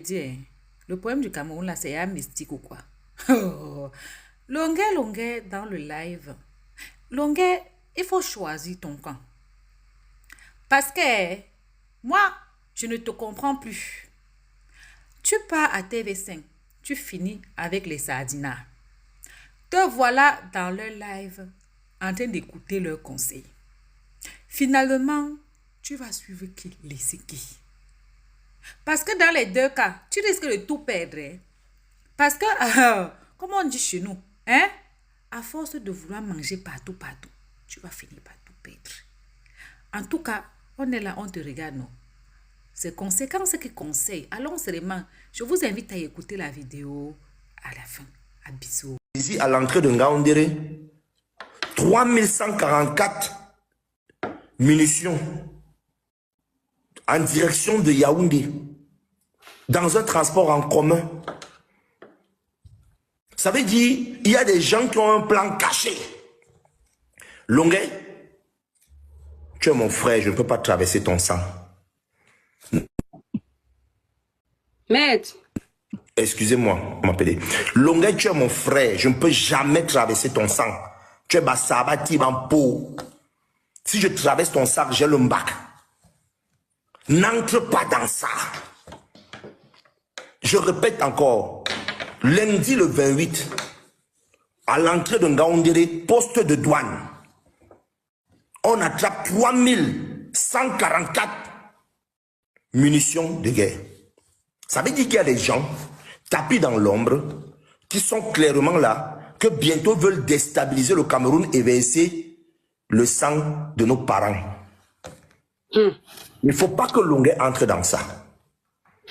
Dis, le poème du Cameroun, là, c'est un mystique ou quoi? Oh, Longuet, Longuet, dans le live. Longuet, il faut choisir ton camp. Parce que moi, je ne te comprends plus. Tu pars à TV5, tu finis avec les sardinats. Te voilà dans leur live en train d'écouter leurs conseils. Finalement, tu vas suivre qui? Laisser qui? Parce que dans les deux cas, tu risques de tout perdre, hein. Parce que, comme on dit chez nous, hein, à force de vouloir manger partout, partout, tu vas finir par tout perdre. En tout cas, on est là, on te regarde, non? C'est conséquent ce qu'ils conseillent. Allons seulement, je vous invite à écouter la vidéo à la fin. À bisous. Ici, à l'entrée de Ngaoundéré, 3144 munitions en direction de Yaoundé, dans un transport en commun. Ça veut dire il y a des gens qui ont un plan caché. Longuet, tu es mon frère, je ne peux pas traverser ton sang. Maître. Excusez-moi, on m'appelait. Longuet, tu es mon frère, je ne peux jamais traverser ton sang. Tu es Bassabati Bampo. Si je traverse ton sac, j'ai le mbac. N'entre pas dans ça. Je répète encore. Lundi le 28, à l'entrée de Ngaoundéré, poste de douane, on attrape 3144 munitions de guerre. Ça veut dire qu'il y a des gens tapis dans l'ombre qui sont clairement là, que bientôt veulent déstabiliser le Cameroun et verser le sang de nos parents. Il ne faut pas que Longuet entre dans ça.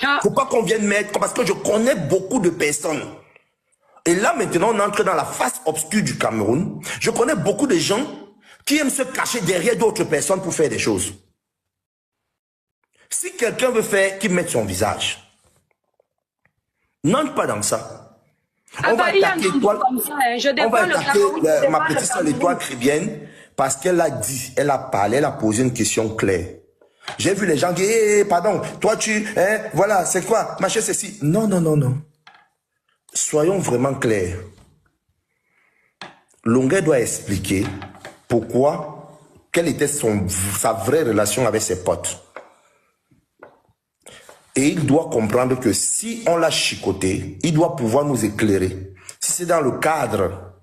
Il ne faut pas qu'on vienne mettre, parce que je connais beaucoup de personnes. Et là maintenant on entre dans la face obscure du Cameroun. Je connais beaucoup de gens qui aiment se cacher derrière d'autres personnes pour faire des choses. Si quelqu'un veut faire, qu'il mette son visage. N'entre pas dans ça. On va attaquer ma petite soeur l'étoile chrétienne parce qu'elle a dit, elle a parlé, elle a posé une question claire. J'ai vu les gens dire, hey, pardon, toi tu, hein, voilà, c'est quoi, machin, ceci. Non, non, non, non. Soyons vraiment clairs. Longuet doit expliquer pourquoi, quelle était sa vraie relation avec ses potes. Et il doit comprendre que si on l'a chicoté, il doit pouvoir nous éclairer. Si c'est dans le cadre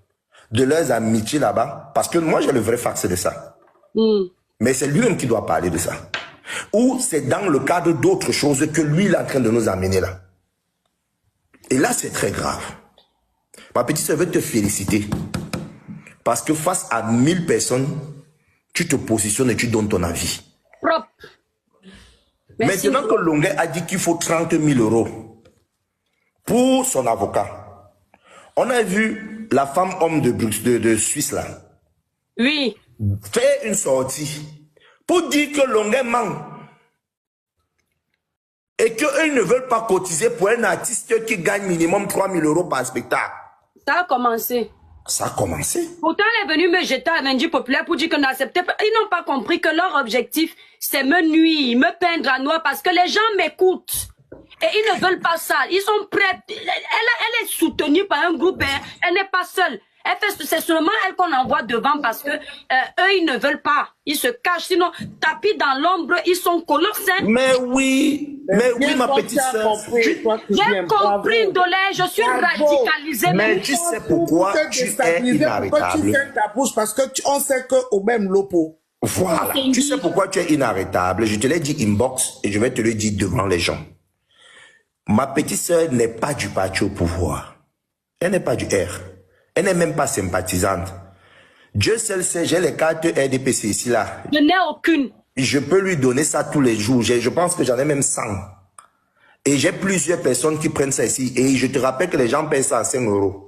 de leurs amitiés là-bas, parce que moi j'ai le vrai fax de ça. Mais c'est lui-même qui doit parler de ça. Ou c'est dans le cadre d'autres choses que lui il est en train de nous amener là. Et là c'est très grave. Ma petite sœur veut te féliciter. Parce que face à 1000 personnes, tu te positionnes et tu donnes ton avis. Propre. Merci. Maintenant que Longuet a dit qu'il faut 30 000 € pour son avocat, on a vu la femme homme de Suisse là. Oui. Faire une sortie pour dire que Longuet ment. Et qu'eux ne veulent pas cotiser pour un artiste qui gagne minimum 3 000 € par spectacle. Ça a commencé. Ça a commencé. Pourtant, elle est venue me jeter à Lundi Populaire pour dire qu'on n'acceptait pas. Ils n'ont pas compris que leur objectif, c'est me nuire, me peindre à noir parce que les gens m'écoutent. Et ils ne veulent pas ça. Ils sont prêts. Elle est soutenue par un groupe. Elle n'est pas seule. C'est seulement elle qu'on envoie devant parce que eux, ils ne veulent pas. Ils se cachent. Sinon, tapis dans l'ombre, ils sont colossaux. Mais oui, ma petite soeur. J'ai compris, Ndolé, je suis radicalisée. Mais tu sais pourquoi tu es inarrêtable. Pourquoi tu fermes ta bouche? Parce qu'on sait qu'au même lopo. Voilà. Tu sais pourquoi tu es inarrêtable. Je te l'ai dit inbox et je vais te le dire devant les gens. Ma petite soeur n'est pas du parti au pouvoir. Elle n'est pas du R. Elle n'est même pas sympathisante. Dieu seul sait, j'ai les cartes RDPC ici là. Je n'ai aucune. Je peux lui donner ça tous les jours. Je pense que j'en ai même 100. Et j'ai plusieurs personnes qui prennent ça ici. Et je te rappelle que les gens payent ça à 5 €.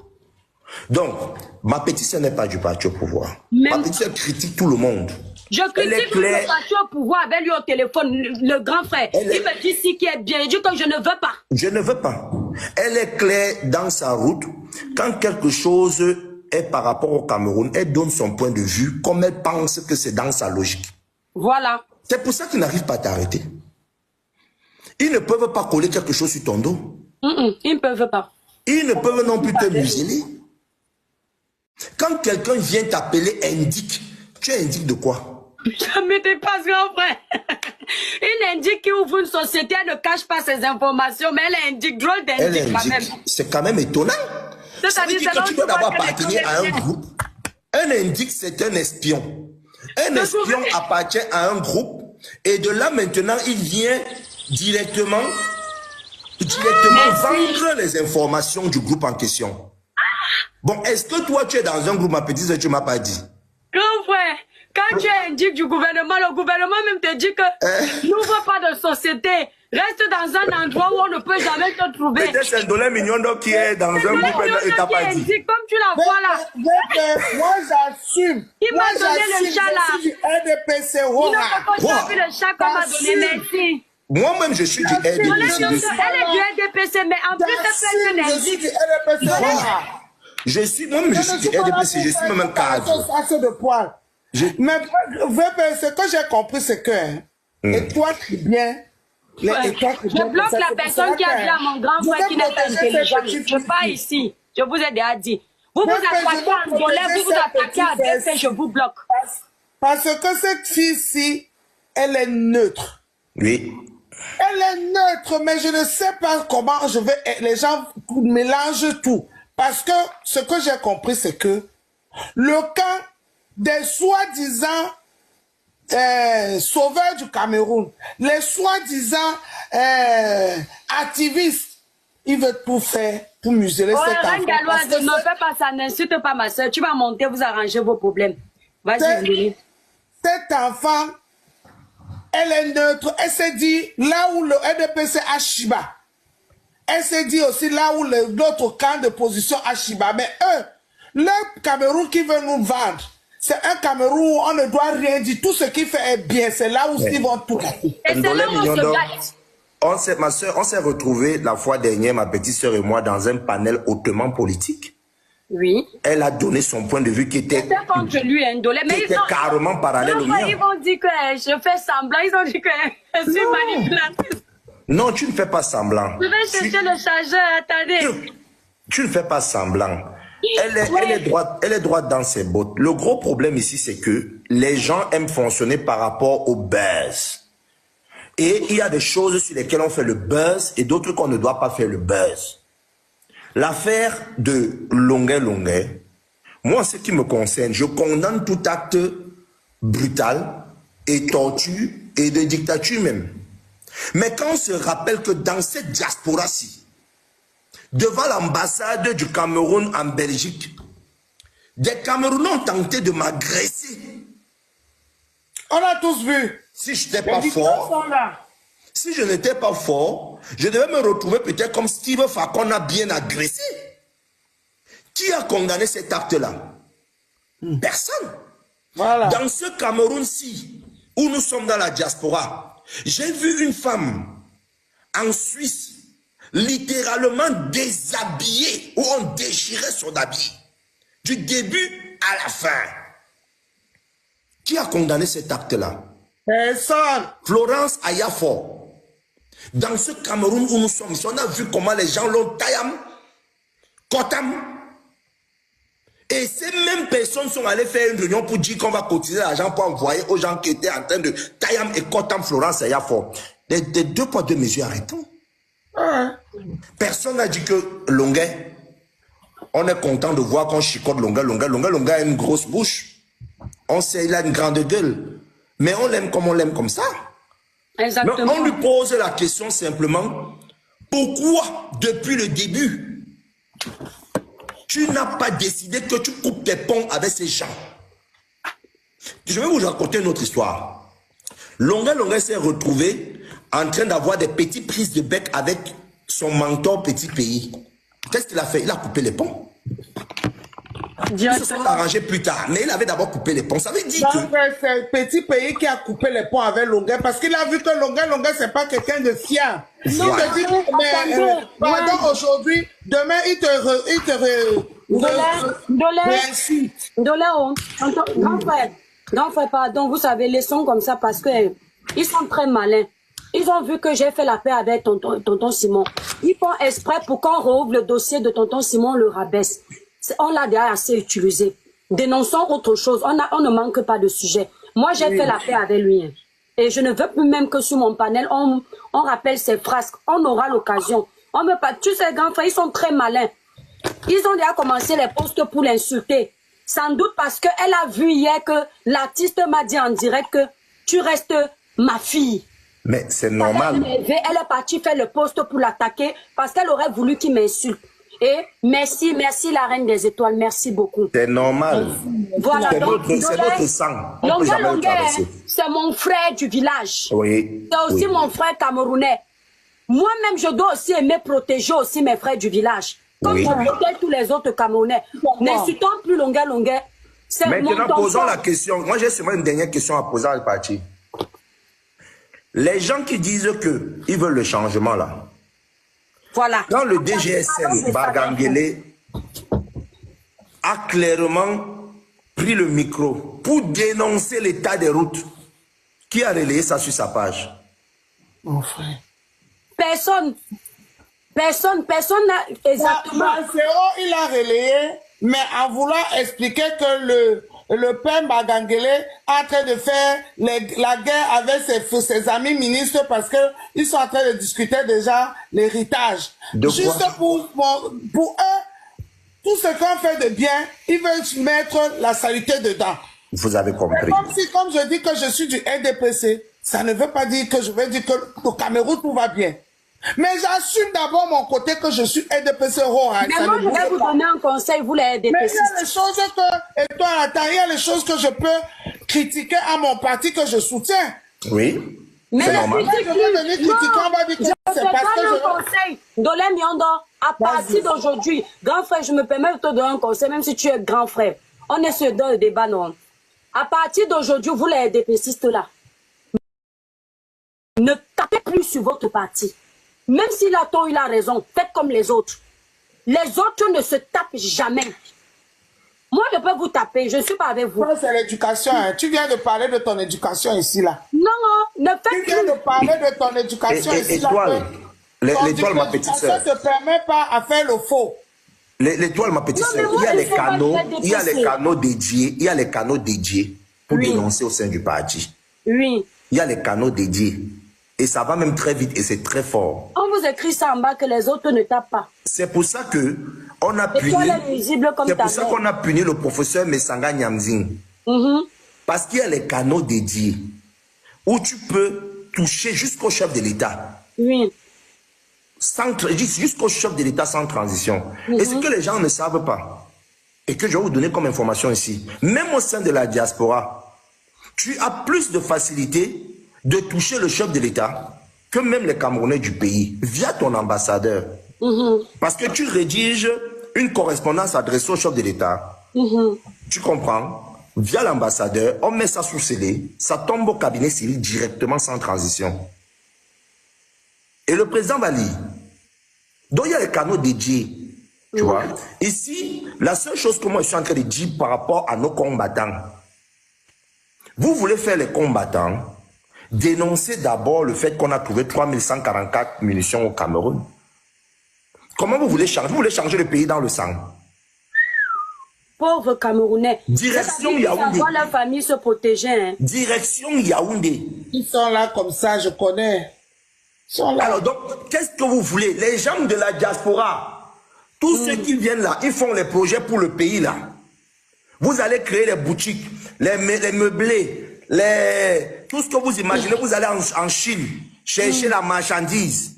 Donc, ma petite soeur n'est pas du parti au pouvoir. Ma petite soeur critique tout le monde. Je critique le parti au pouvoir avec lui au téléphone, le grand frère. Il me dit si qui est bien. Il dit que je ne veux pas. Je ne veux pas. Elle est claire dans sa route. Quand quelque chose est par rapport au Cameroun, elle donne son point de vue comme elle pense que c'est dans sa logique. Voilà. C'est pour ça qu'il n'arrive pas à t'arrêter. Ils ne peuvent pas coller quelque chose sur ton dos. Ils ne peuvent pas. Ils ne peuvent non plus te museler. Quand quelqu'un vient t'appeler indique, tu es indique de quoi? Ça me dépasse, grand frère. Une indique qui ouvre une société, elle ne cache pas ses informations, mais elle indique, drôle d'indique quand même. C'est quand même étonnant. Ça veut dire que tu dois d'abord appartenir à un groupe. Un indique, c'est un espion. Un espion appartient à un groupe et de là maintenant, il vient directement vendre les informations du groupe en question. Bon, est-ce que toi, tu es dans un groupe, ma petite sœur, tu ne m'as pas dit? Grand frère, quand tu es indique du gouvernement, le gouvernement même te dit que n'ouvre pas de société. Reste dans un endroit où on ne peut jamais te trouver. Peut-être c'est un dollar mignon qui est dans un groupe et t'a pas dit. Comme tu la vois là. Moi, j'assume. Il m'a donné le chat là. Je suis du RDPC. Il ne peut pas le chat qu'on m'a donné, merci. Moi-même, je suis du RDPC. Elle est du RDPC, mais en plus, je suis du RDPC. Moi-même, je suis du RDPC. Je suis même un cadre. Assez de poils. Mais ce que j'ai compris, c'est que, et toi, tu es bien. Je bloque la personne qui a dit à mon grand frère qui n'est pas intelligent. Je pars ici. Je vous ai déjà dit. Vous vous attaquez à Angola, vous vous attaquez à BF, je vous bloque. Parce que cette fille-ci, elle est neutre. Oui. Elle est neutre, mais je ne sais pas comment les gens mélangent tout. Parce que ce que j'ai compris, c'est que le cas des soi-disant sauveurs du Cameroun, les soi-disant activistes, ils veulent tout faire pour museler cet enfant. Galoise, ne fais pas ça, n'insulte pas ma soeur. Tu vas monter, vous arranger vos problèmes. Vas-y, cet enfant, elle est neutre. Elle s'est dit, là où le RDPC a Chiba, elle s'est dit aussi là où l'autre camp de position a Chiba. Mais eux, le Cameroun qui veut nous vendre, c'est un Cameroun où on ne doit rien dire. Tout ce qu'il fait est bien. C'est là où ils vont tout casser. Et c'est là où on se gâte. Ma soeur, on s'est retrouvés la fois dernière, ma petite soeur et moi, dans un panel hautement politique. Oui. Elle a donné son point de vue qui était contre lui, Ndolé, mais qui était carrément parallèle au mien. Ils vont dire que je fais semblant. Ils ont dit que je suis manipulatrice. Non, tu ne fais pas semblant. Je vais chercher le chargeur, attendez. Tu ne fais pas semblant. Elle est droite dans ses bottes. Le gros problème ici, c'est que les gens aiment fonctionner par rapport au buzz. Et il y a des choses sur lesquelles on fait le buzz et d'autres qu'on ne doit pas faire le buzz. L'affaire de Longuet, moi, en ce qui me concerne, je condamne tout acte brutal et torture et de dictature même. Mais quand on se rappelle que dans cette diaspora-ci, devant l'ambassade du Cameroun en Belgique, des Camerounais ont tenté de m'agresser. On a tous vu. Si je n'étais pas fort, si je n'étais pas fort, je devais me retrouver peut-être comme Steve Fakon a bien agressé. Qui a condamné cet acte-là? Personne. Voilà. Dans ce Cameroun-ci, où nous sommes dans la diaspora, j'ai vu une femme en Suisse littéralement déshabillée, où on déchirait son habit, du début à la fin. Qui a condamné cet acte-là? Personne. Florence Ayafor. Dans ce Cameroun où nous sommes, on a vu comment les gens l'ont taillé, cotam. Et ces mêmes personnes sont allées faire une réunion pour dire qu'on va cotiser l'argent pour envoyer aux gens qui étaient en train de tailler et cotam Florence Ayafor. Des deux poids, deux mesures, arrêtons. Personne n'a dit que Longuet, on est content de voir qu'on chicote Longuet a une grosse bouche. On sait, il a une grande gueule. Mais on l'aime comme ça. Exactement. Mais on lui pose la question simplement, pourquoi depuis le début, tu n'as pas décidé que tu coupes tes ponts avec ces gens? Je vais vous raconter une autre histoire. Longuet s'est retrouvé en train d'avoir des petites prises de bec avec son mentor Petit Pays. Qu'est-ce qu'il a fait? Il a coupé les ponts. Il se sont arrangés plus tard, mais il avait d'abord coupé les ponts. Ça veut dire que c'est Petit Pays qui a coupé les ponts avec Longuet parce qu'il a vu que Longuet, c'est pas quelqu'un de fiable. Voilà. Il te dit, mais pardon, aujourd'hui, demain, il te Grand frère, pardon, vous savez, les sons comme ça parce que ils sont très malins. Ils ont vu que j'ai fait la paix avec tonton Simon. Ils font exprès pour qu'on rouvre le dossier de tonton Simon, on le rabaisse. On l'a déjà assez utilisé. Dénonçons autre chose. On ne manque pas de sujet. Moi, j'ai fait la paix avec lui. Hein. Et je ne veux plus même que sur mon panel, on rappelle ses frasques. On aura l'occasion. Tu sais, grands frères, ils sont très malins. Ils ont déjà commencé les posts pour l'insulter. Sans doute parce qu'elle a vu hier que l'artiste m'a dit en direct que tu restes ma fille. Mais c'est normal. Elle est partie faire le post pour l'attaquer parce qu'elle aurait voulu qu'il m'insulte. Et merci la reine des étoiles, merci beaucoup. C'est normal. Voilà, c'est notre sang. C'est mon frère du village. Oui. C'est aussi mon frère camerounais. Moi-même, je dois aussi aimer protéger aussi mes frères du village. Comme je protège tous les autres Camerounais. N'insultons plus longueur. Maintenant, posons la question. Moi, j'ai seulement une dernière question à poser à parti. Les gens qui disent qu'ils veulent le changement, là. Voilà. Quand le DGSN, Bagangele, a clairement pris le micro pour dénoncer l'état des routes, qui a relayé ça sur sa page? Mon frère. Personne n'a exactement. Il a relayé, mais en voulant expliquer que le père Bagangele est en train de faire la guerre avec ses amis ministres parce qu'ils sont en train de discuter déjà l'héritage. Juste pour eux, tout ce qu'on fait de bien, ils veulent mettre la saleté dedans. Vous avez compris. Comme je dis que je suis du NDPC, ça ne veut pas dire que je veux dire que au Cameroun tout va bien. Mais j'assume d'abord mon côté que je suis NDPC Roha. Mais moi, je vais vous donner un conseil, vous les NDPC. Mais il y a les choses que, et toi, attends, il y a les choses que je peux critiquer à mon parti que je soutiens. Oui. Mais c'est normal. Je vais venir critiquer, on va dire que c'est parce que je... conseil. Dolé Miondo, à partir d'aujourd'hui, grand frère, je me permets de te donner un conseil, même si tu es grand frère. On est sur le débat, non. À partir d'aujourd'hui, vous les NDPCistes là, ne tapez plus sur votre parti. Même s'il a tort, il a raison. Faites comme les autres. Les autres ne se tapent jamais. Moi, je peux vous taper. Je ne suis pas avec vous. C'est l'éducation. Hein. Tu viens de parler de ton éducation ici, là. Non, ne faites plus. Tu viens de parler de ton éducation ici, là. L'étoile, ma petite sœur. Ça ne te permet pas à faire le faux. L'étoile, ma petite sœur. Il y a les canaux, il y a les canaux dédiés. Il y a les canaux dédiés pour dénoncer au sein du parti. Oui. Il y a les canaux dédiés. Et ça va même très vite et c'est très fort. On vous écrit ça en bas que les autres ne tapent pas. C'est pour ça que on a puni. C'est pour ça qu'on a puni le professeur Messanga Nyamzing. Parce qu'il y a les canaux dédiés où tu peux toucher jusqu'au chef de l'État. Oui. Jusqu'au chef de l'État sans transition. Et ce que les gens ne savent pas, et que je vais vous donner comme information ici, même au sein de la diaspora, tu as plus de facilité de toucher le chef de l'État que même les Camerounais du pays, via ton ambassadeur. Parce que tu rédiges une correspondance adressée au chef de l'État. Tu comprends? Via l'ambassadeur, on met ça sous scellé, ça tombe au cabinet civil directement sans transition. Et le président va lire. Donc il y a les canaux dédiés. Tu vois? Ici, la seule chose que moi je suis en train de dire par rapport à nos combattants, vous voulez faire les combattants, dénoncer d'abord le fait qu'on a trouvé 3144 munitions au Cameroun. Comment vous voulez changer? Vous voulez changer le pays dans le sang? Pauvres Camerounais. Direction Yaoundé. Ils voient leur famille se protéger. Hein. Direction Yaoundé. Ils sont là comme ça, je connais. Ils sont là. Alors donc, qu'est-ce que vous voulez? Les gens de la diaspora, tous ceux qui viennent là, ils font les projets pour le pays là. Vous allez créer les boutiques, les meublés, tout ce que vous imaginez, vous allez en Chine chercher la marchandise.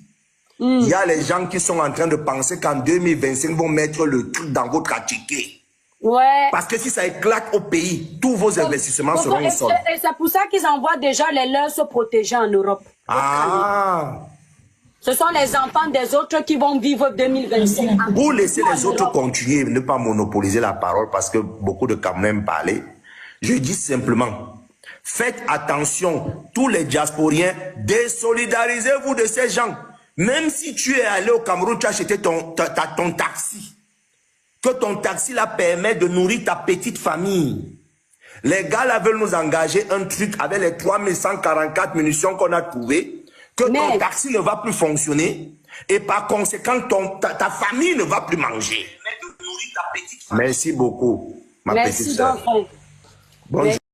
Il y a les gens qui sont en train de penser qu'en 2025, ils vont mettre le truc dans votre ticket. Ouais. Parce que si ça éclate au pays, tous vos investissements seront au sol. Et c'est pour ça qu'ils envoient déjà les leurs se protéger en Europe. Ah. Ce sont les enfants des autres qui vont vivre 2025. Vous laissez les autres continuer, ne pas monopoliser la parole parce que beaucoup de Camerounais parlaient. Je dis simplement, faites attention, tous les diasporiens, désolidarisez-vous de ces gens. Même si tu es allé au Cameroun, tu as acheté ton taxi. Que ton taxi là permet de nourrir ta petite famille. Les gars là veulent nous engager un truc avec les 3144 munitions qu'on a trouvées que ton Mais- taxi ne va plus fonctionner et par conséquent, ta famille ne va plus manger. Merci beaucoup, ma petite Merci, sœur. grand frère. Bonjour.